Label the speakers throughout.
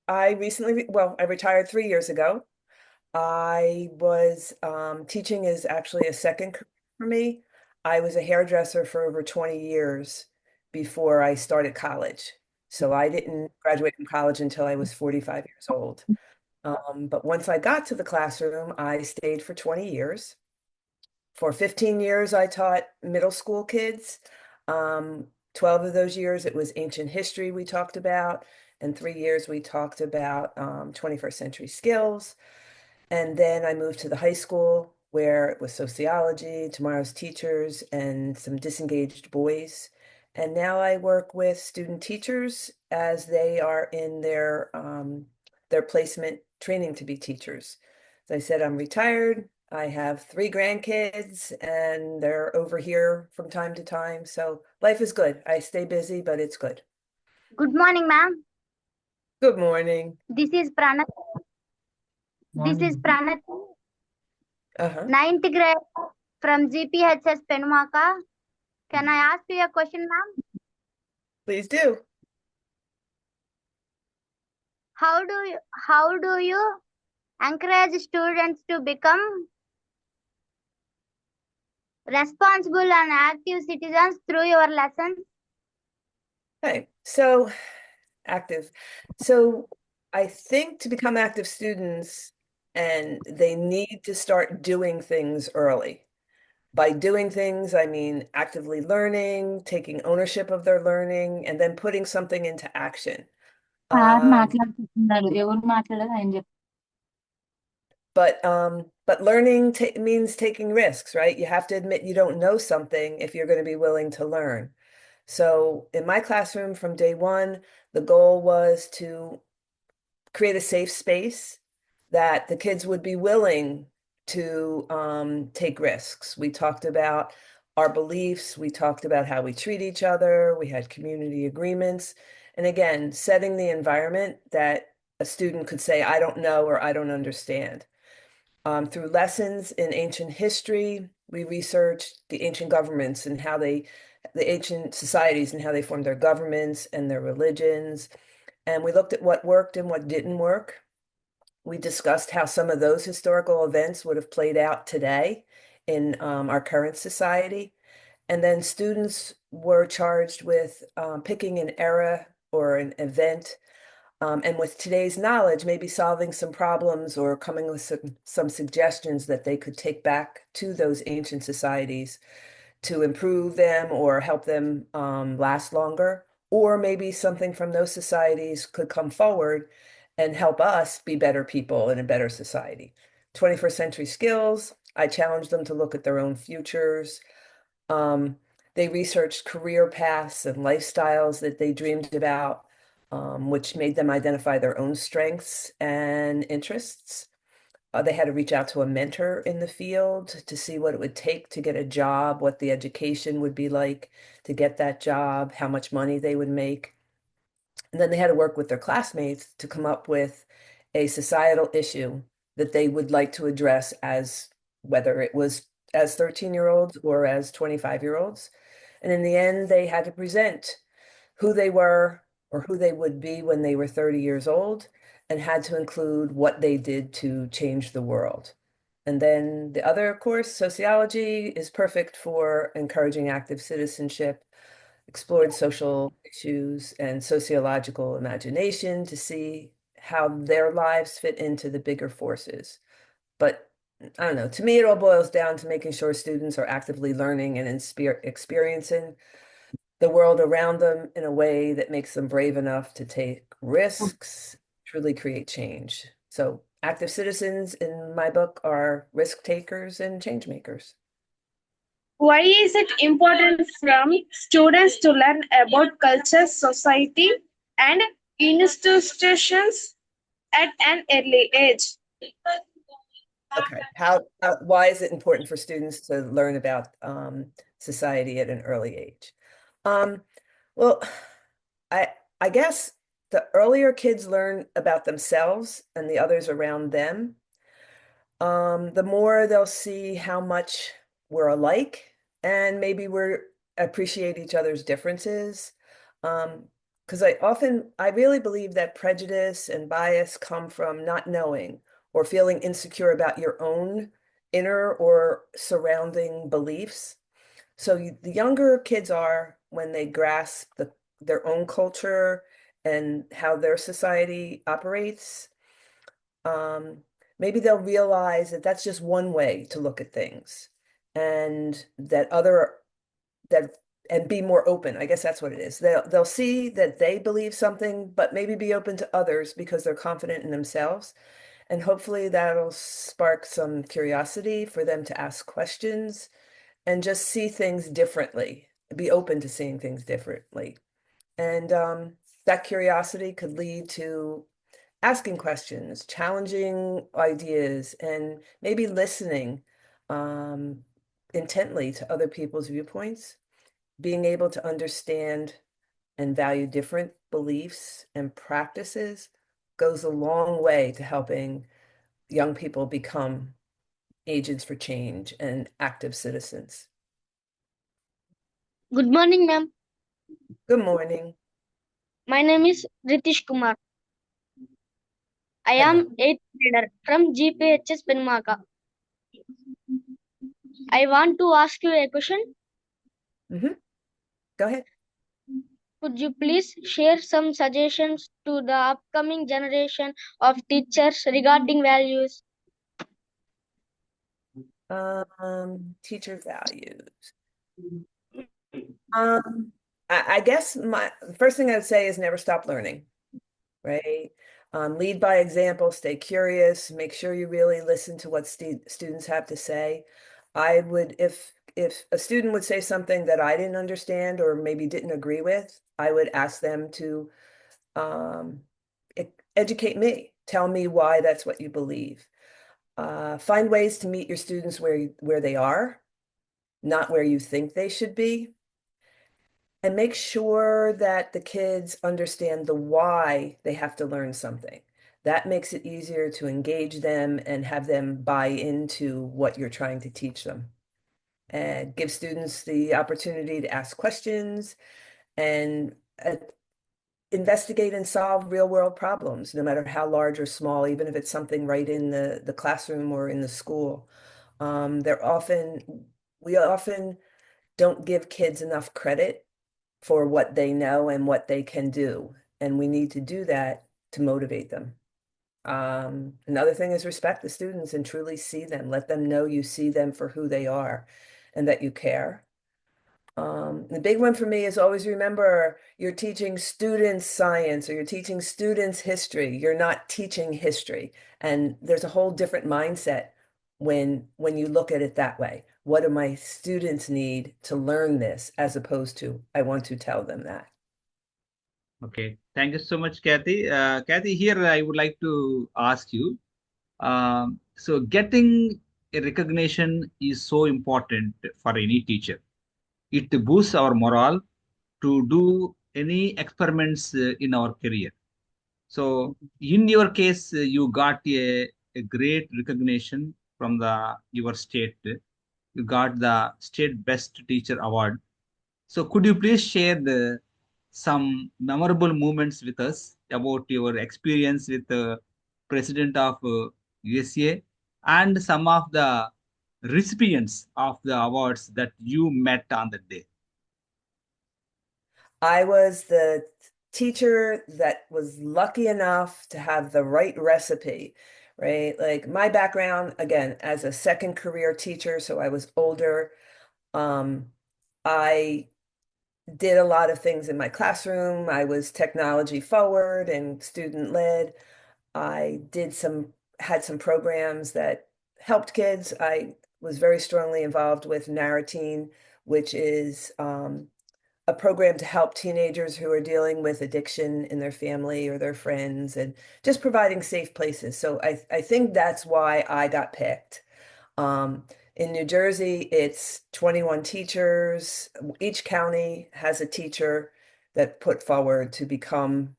Speaker 1: I retired 3 years ago. I was teaching is actually a second career for me. I was a hairdresser for over 20 years before I started college. So I didn't graduate from college until I was 45 years old. But once I got to the classroom, I stayed for 20 years. For 15 years, I taught middle school kids. 12 of those years, it was ancient history we talked about, and 3 years we talked about 21st century skills. And then I moved to the high school where it was sociology, tomorrow's teachers, and some disengaged boys. And now I work with student teachers as they are in their placement training to be teachers. As I said, I'm retired. I have 3 grandkids, and they're over here from time to time. So life is good. I stay busy, but it's good.
Speaker 2: Good morning, ma'am.
Speaker 1: Good morning.
Speaker 2: This is Pranat. This is Pranat,
Speaker 1: Uh-huh.
Speaker 2: ninth grade from GPHS Penumaka. Can I ask you a question, ma'am?
Speaker 1: Please do.
Speaker 2: How do you encourage students to become responsible and active citizens through your lessons?
Speaker 1: Okay, so active. So I think to become active students, and they need to start doing things early. By doing things, I mean actively learning, taking ownership of their learning, and then putting something into action.
Speaker 3: Sir
Speaker 1: Um,
Speaker 3: మాట్లాడుతున్నారు ఎవరు మాట్లాడారు ఆయన చెప్పు.
Speaker 1: but learning ta means taking risks, right? You have to admit you don't know something if you're going to be willing to learn. So in my classroom from day one, the goal was to create a safe space that the kids would be willing to take risks. We talked about our beliefs, we talked about how we treat each other, we had community agreements. And again, setting the environment that a student could say, I don't know or I don't understand. Through lessons in ancient history, we researched the ancient governments and the ancient societies and how they formed their governments and their religions. And we looked at what worked and what didn't work. We discussed how some of those historical events would have played out today in our current society. And then students were charged with picking an era or an event, and with today's knowledge, maybe solving some problems or coming with some suggestions that they could take back to those ancient societies to improve them or help them last longer. Or maybe something from those societies could come forward and help us be better people in a better society. 21st century skills, I challenged them to look at their own futures. Um, they researched career paths and lifestyles that they dreamed about, which made them identify their own strengths and interests. They had to reach out to a mentor in the field to see what it would take to get a job, what the education would be like to get that job, how much money they would make. And then they had to work with their classmates to come up with a societal issue that they would like to address as whether it was as 13-year-olds or as 25-year-olds. And in the end, they had to present who they were or who they would be when they were 30 years old and had to include what they did to change the world. And then the other course, sociology, is perfect for encouraging active citizenship, explored social issues and sociological imagination to see how their lives fit into the bigger forces. But I don't know, to me, it all boils down to making sure students are actively learning and experiencing the world around them in a way that makes them brave enough to take risks, truly create change. So active citizens in my book are risk takers and change makers.
Speaker 4: Why is it important for students to learn about culture, society, and institutions at an early age?
Speaker 1: Okay, why is it important for students to learn about society at an early age? Um, well, I I guess the earlier kids learn about themselves and the others around them, the more they'll see how much we're alike and maybe we're appreciate each other's differences. Um, because I really believe that prejudice and bias come from not knowing or feeling insecure about your own inner or surrounding beliefs. So the younger kids are when they grasp their own culture and how their society operates, um, maybe they'll realize that that's just one way to look at things, and that and be more open. I guess that's what it is. They'll see that they believe something, but maybe be open to others because they're confident in themselves. And hopefully that'll spark some curiosity for them to ask questions and just see things differently, be open to seeing things differently. And that curiosity could lead to asking questions, challenging ideas, and maybe listening um, intently to other people's viewpoints. Being able to understand and value different beliefs and practices goes a long way to helping young people become agents for change and active citizens.
Speaker 5: Good morning, ma'am.
Speaker 1: Good morning.
Speaker 5: My name is Ritish Kumar. I
Speaker 1: Hello.
Speaker 5: am 8th grader from GPHS Penmaka. I want to ask you a question.
Speaker 1: Go ahead.
Speaker 5: Could you please share some suggestions to the upcoming generation of teachers regarding values?
Speaker 1: Teacher values. I guess my first thing I'd say is never stop learning, right? Lead by example, stay curious, make sure you really listen to what students have to say. I would, if a student would say something that I didn't understand or maybe didn't agree with, I would ask them to um, educate me, tell me why that's what you believe. Find ways to meet your students where they are, not where you think they should be. And make sure that the kids understand the why they have to learn something. That makes it easier to engage them and have them buy into what you're trying to teach them. And give students the opportunity to ask questions and investigate and solve real world problems, no matter how large or small, even if it's something right in the classroom or in the school. We often don't give kids enough credit for what they know and what they can do. And we need to do that to motivate them. Another thing is respect the students and truly see them. Let them know you see them for who they are and that you care. The big one for me is always remember you're teaching students science or you're teaching students history. You're not teaching history. And there's a whole different mindset when you look at it that way. What do my students need to learn this as opposed to I want to tell them that.
Speaker 6: Okay, thank you so much, Kathy. Kathy, here I would like to ask you. So, getting a recognition is so important for any teacher. It boosts our morale to do any experiments in our career. So, in your case, you got a great recognition from the your state. You got the state best teacher award. So, could you please share some memorable moments with us about your experience with the president of USA and some of the recipients of the awards that you met on the day?
Speaker 1: I was the teacher that was lucky enough to have the right recipe, right? Like my background, again, as a second career teacher, so I was older. I did a lot of things in my classroom. I was technology forward and student led. Had some programs that helped kids. I was very strongly involved with Narratine, which is a program to help teenagers who are dealing with addiction in their family or their friends and just providing safe places. So I think that's why I got picked. In New Jersey, it's 21 teachers. Each county has a teacher that put forward to become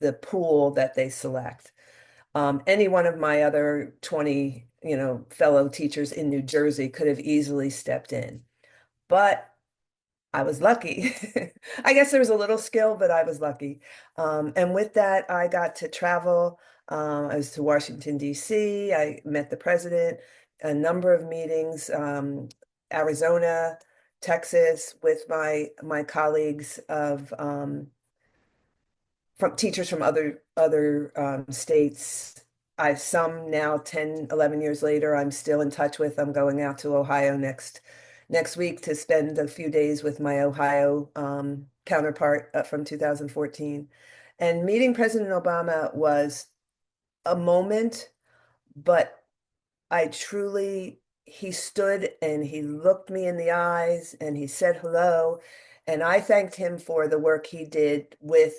Speaker 1: the pool that they select. Any one of my other 20, fellow teachers in New Jersey could have easily stepped in. But I was lucky. I guess there was a little skill, but I was lucky. And with that, I got to travel. I was to Washington, D.C. I met the president, a number of meetings, Arizona, Texas, with my colleagues of from teachers from other states. I've some now 10, 11 years later, I'm still in touch with. I'm going out to Ohio next week to spend a few days with my Ohio counterpart from 2014. And meeting President Obama was a moment, but he stood and he looked me in the eyes and he said hello. And I thanked him for the work he did with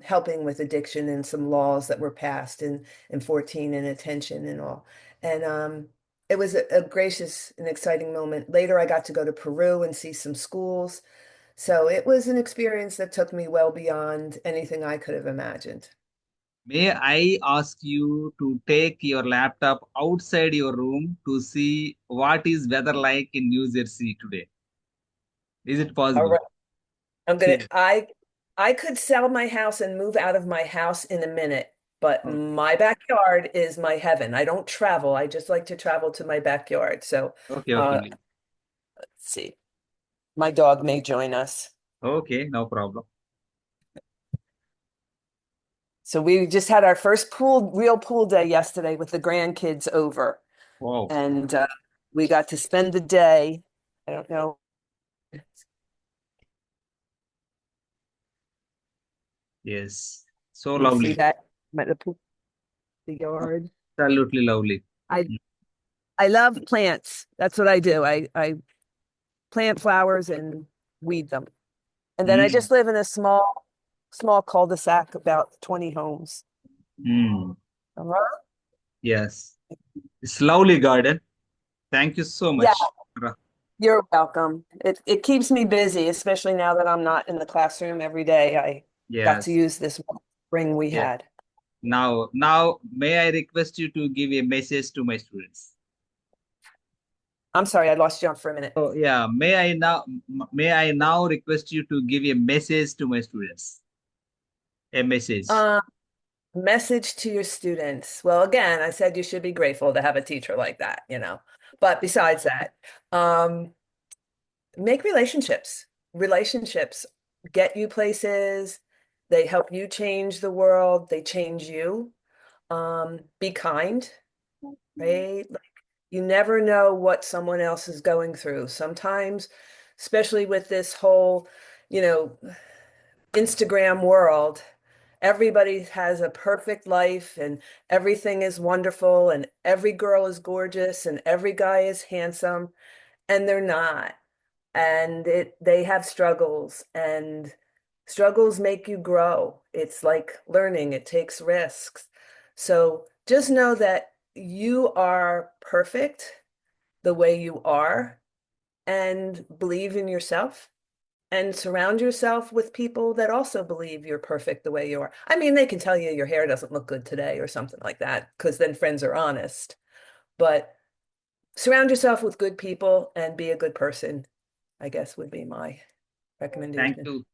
Speaker 1: helping with addiction and some laws that were passed in 14 and attention and all. And it was a gracious and exciting moment. Later, I got to go to Peru and see some schools. So it was an experience that took me well beyond anything I could have imagined.
Speaker 6: May I ask you to take your laptop outside your room to see what is weather like in New Jersey today? Is it
Speaker 1: All
Speaker 6: possible?
Speaker 1: right. I'm gonna,
Speaker 6: Seriously.
Speaker 1: I could sell my house and move out of my house in a minute, but
Speaker 6: Okay.
Speaker 1: my backyard is my heaven. I don't travel. I just like to travel to my backyard. So,
Speaker 6: Okay, okay.
Speaker 1: let's see. My dog may join us.
Speaker 6: Okay, no problem.
Speaker 1: So we just had our first real pool day yesterday with the grandkids over,
Speaker 6: Wow.
Speaker 1: and we got to spend the day. I don't know.
Speaker 6: Yes. So
Speaker 1: You see
Speaker 6: lovely.
Speaker 1: that? The pool, the yard.
Speaker 6: Absolutely lovely.
Speaker 1: I I love plants. That's what I do. I plant flowers and weed them. And then I
Speaker 6: Mm.
Speaker 1: just live in a small cul-de-sac, about 20 homes.
Speaker 6: Mm.
Speaker 1: All right.
Speaker 6: Yes. It's lovely garden. Thank you so
Speaker 1: Yeah,
Speaker 6: much.
Speaker 1: you're welcome. It keeps me busy, especially now that I'm not in the classroom every day. I got to
Speaker 6: Yes.
Speaker 1: use this spring we
Speaker 6: Yes.
Speaker 1: had.
Speaker 6: Now, may I request you to give a message to my students?
Speaker 1: I'm sorry, I lost you on for a minute.
Speaker 6: Oh, yeah. May I now request you to give a message to my students? A message.
Speaker 1: Uh, Message to your students. Well, again, I said you should be grateful to have a teacher like that, you know. But besides that, um, make relationships. Relationships get you places. They help you change the world. They change you. Be kind, right? Like, you never know what someone else is going through. Sometimes, especially with this whole, you know, Instagram world, everybody has a perfect life and everything is wonderful and every girl is gorgeous and every guy is handsome, and they're not. And they have struggles, and struggles make you grow. It's like learning, it takes risks. So just know that you are perfect the way you are, and believe in yourself and surround yourself with people that also believe you're perfect the way you are. I mean, they can tell you your hair doesn't look good today or something like that, because then friends are honest. But surround yourself with good people and be a good person, I guess would be my
Speaker 6: Thank
Speaker 1: recommendation.
Speaker 6: you.